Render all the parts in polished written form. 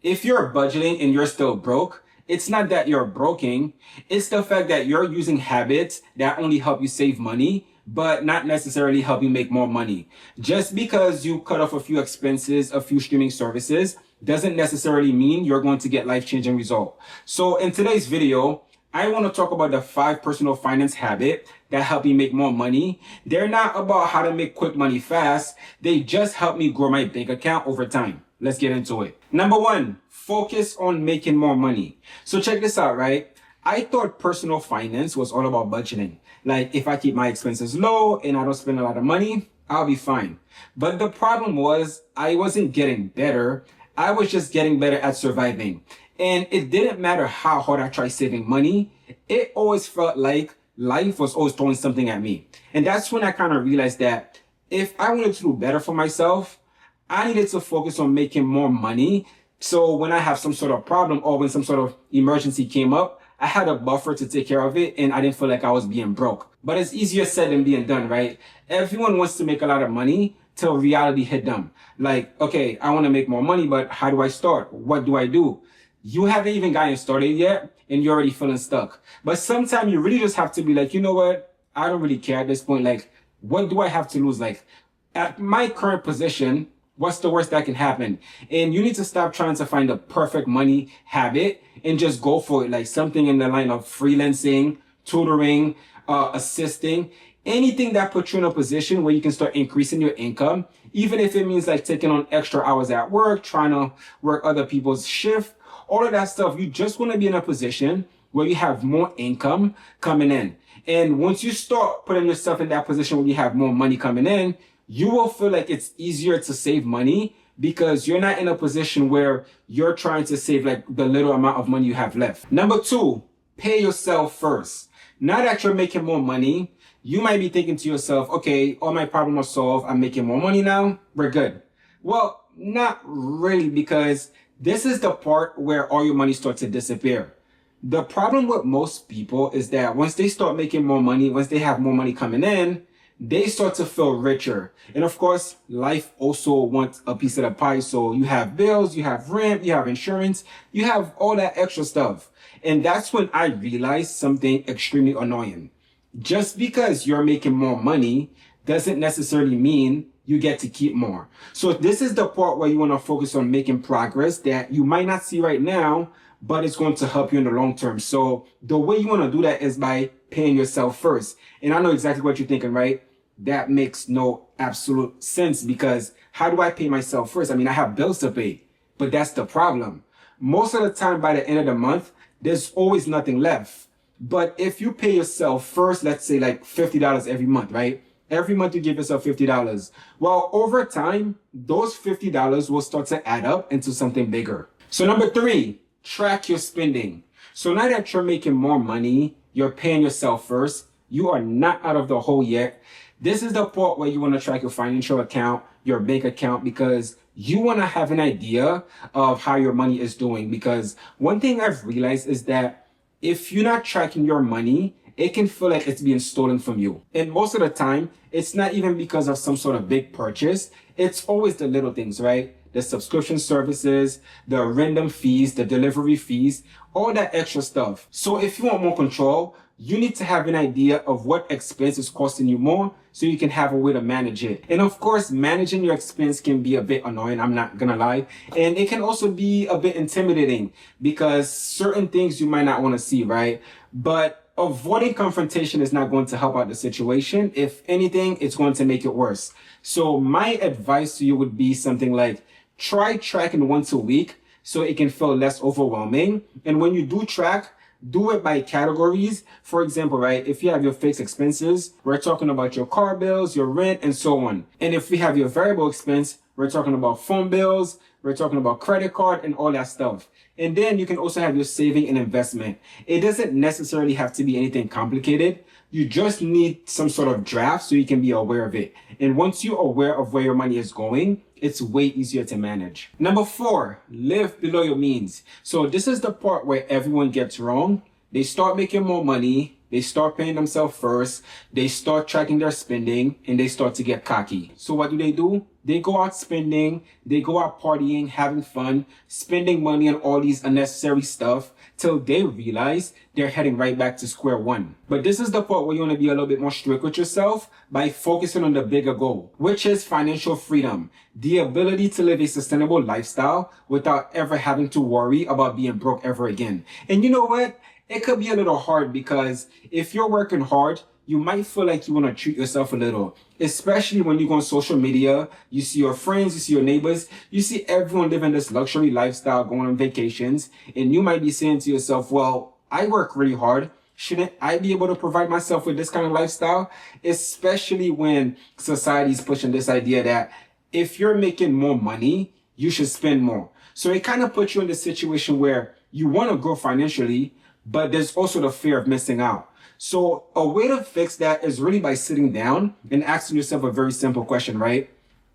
If you're budgeting and you're still broke, it's not that you're broken. It's the fact that you're using habits that only help you save money, but not necessarily help you make more money. Just because you cut off a few expenses, a few streaming services, doesn't necessarily mean you're going to get life-changing result. So in today's video, I want to talk about the 5 personal finance habits that help me make more money. They're not about how to make quick money fast. They just help me grow my bank account over time. Let's get into it. Number 1, focus on making more money. So check this out, right? I thought personal finance was all about budgeting. Like if I keep my expenses low and I don't spend a lot of money, I'll be fine. But the problem was I wasn't getting better. I was just getting better at surviving. And it didn't matter how hard I tried saving money. It always felt like life was always throwing something at me. And that's when I kind of realized that if I wanted to do better for myself, I needed to focus on making more money. So when I have some sort of problem or when some sort of emergency came up, I had a buffer to take care of it and I didn't feel like I was being broke. But it's easier said than being done, right? Everyone wants to make a lot of money till reality hit them. Like, okay, I want to make more money, but how do I start? What do I do? You haven't even gotten started yet and you're already feeling stuck. But sometimes you really just have to be like, you know what? I don't really care at this point. Like, what do I have to lose? Like, at my current position, what's the worst that can happen? And you need to stop trying to find the perfect money habit and just go for it. Like something in the line of freelancing, tutoring, assisting, anything that puts you in a position where you can start increasing your income, even if it means like taking on extra hours at work, trying to work other people's shift, all of that stuff. You just want to be in a position where you have more income coming in. And once you start putting yourself in that position where you have more money coming in, you will feel like it's easier to save money because you're not in a position where you're trying to save like the little amount of money you have left. Number 2, pay yourself first. Now that you're making more money, you might be thinking to yourself, okay, all my problems are solved. I'm making more money now. We're good. Well, not really, because this is the part where all your money starts to disappear. The problem with most people is that once they start making more money, once they have more money coming in, they start to feel richer. And of course, life also wants a piece of the pie. So you have bills, you have rent, you have insurance, you have all that extra stuff. And that's when I realized something extremely annoying. Just because you're making more money doesn't necessarily mean you get to keep more. So this is the part where you want to focus on making progress that you might not see right now, but it's going to help you in the long term. So the way you want to do that is by paying yourself first. And I know exactly what you're thinking, right? That makes no absolute sense, because how do I pay myself first? I mean, I have bills to pay, but that's the problem. Most of the time by the end of the month, there's always nothing left. But if you pay yourself first, let's say like $50 every month, right? Every month you give yourself $50. Well, over time, those $50 will start to add up into something bigger. So number 3, track your spending. So now that you're making more money, you're paying yourself first, you are not out of the hole yet. This is the part where you want to track your financial account, your bank account, because you want to have an idea of how your money is doing. Because one thing I've realized is that if you're not tracking your money, it can feel like it's being stolen from you. And most of the time, it's not even because of some sort of big purchase. It's always the little things, right? The subscription services, the random fees, the delivery fees, all that extra stuff. So if you want more control, you need to have an idea of what expense is costing you more so you can have a way to manage it. And of course, managing your expense can be a bit annoying, I'm not gonna lie. And it can also be a bit intimidating because certain things you might not want to see, right? But avoiding confrontation is not going to help out the situation. If anything, it's going to make it worse. So my advice to you would be something like, try tracking once a week so it can feel less overwhelming. And when you do track, do it by categories. For example, right, if you have your fixed expenses, we're talking about your car bills, your rent, and so on. And if we have your variable expense, we're talking about phone bills, we're talking about credit card and all that stuff. And then you can also have your saving and investment. It doesn't necessarily have to be anything complicated. You just need some sort of draft so you can be aware of it. And once you're aware of where your money is going, it's way easier to manage. Number 4, live below your means. So this is the part where everyone gets wrong. They start making more money, they start paying themselves first, they start tracking their spending, and they start to get cocky. So what do? They go out spending, they go out partying, having fun, spending money on all these unnecessary stuff till they realize they're heading right back to square one. But this is the part where you want to be a little bit more strict with yourself by focusing on the bigger goal, which is financial freedom, the ability to live a sustainable lifestyle without ever having to worry about being broke ever again. And you know what? It could be a little hard because if you're working hard, you might feel like you want to treat yourself a little, especially when you go on social media, you see your friends, you see your neighbors, you see everyone living this luxury lifestyle, going on vacations, and you might be saying to yourself, well, I work really hard. Shouldn't I be able to provide myself with this kind of lifestyle? Especially when society is pushing this idea that if you're making more money, you should spend more. So it kind of puts you in the situation where you want to grow financially, but there's also the fear of missing out. So a way to fix that is really by sitting down and asking yourself a very simple question, right?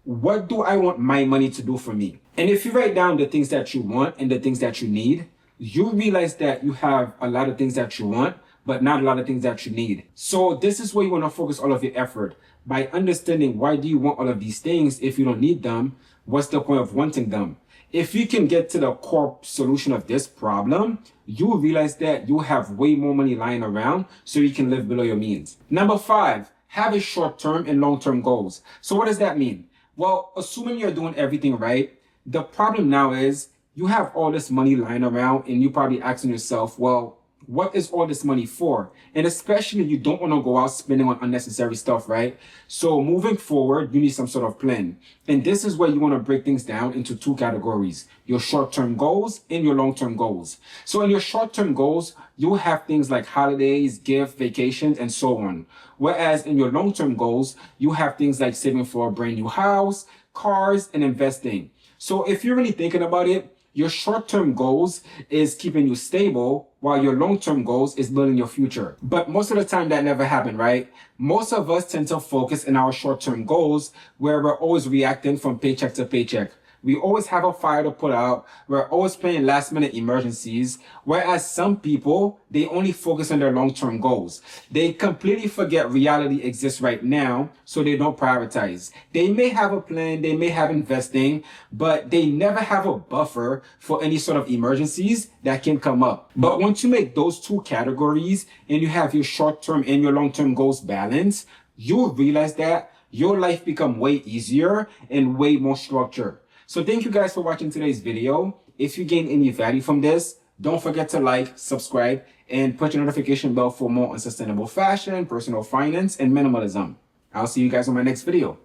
What do I want my money to do for me? And if you write down the things that you want and the things that you need, you realize that you have a lot of things that you want, but not a lot of things that you need. So this is where you want to focus all of your effort by understanding why do you want all of these things if you don't need them? What's the point of wanting them? If you can get to the core solution of this problem, you will realize that you have way more money lying around so you can live below your means. Number 5, have a short-term and long-term goals. So what does that mean? Well, assuming you're doing everything right, the problem now is you have all this money lying around and you're probably asking yourself, well, what is all this money for? And especially you don't want to go out spending on unnecessary stuff, right? So moving forward, you need some sort of plan. And this is where you want to break things down into 2 categories, your short-term goals and your long-term goals. So in your short-term goals, you'll have things like holidays, gifts, vacations, and so on. Whereas in your long-term goals, you have things like saving for a brand new house, cars, and investing. So if you're really thinking about it, your short-term goals is keeping you stable, while your long-term goals is building your future. But most of the time that never happened, right? Most of us tend to focus in our short-term goals where we're always reacting from paycheck to paycheck. We always have a fire to put out. We're always planning last-minute emergencies. Whereas some people, they only focus on their long-term goals. They completely forget reality exists right now, so they don't prioritize. They may have a plan, they may have investing, but they never have a buffer for any sort of emergencies that can come up. But once you make those 2 categories and you have your short-term and your long-term goals balanced, you'll realize that your life become way easier and way more structured. So thank you guys for watching today's video. If you gained any value from this, don't forget to like, subscribe, and put your notification bell for more on sustainable fashion, personal finance, and minimalism. I'll see you guys on my next video.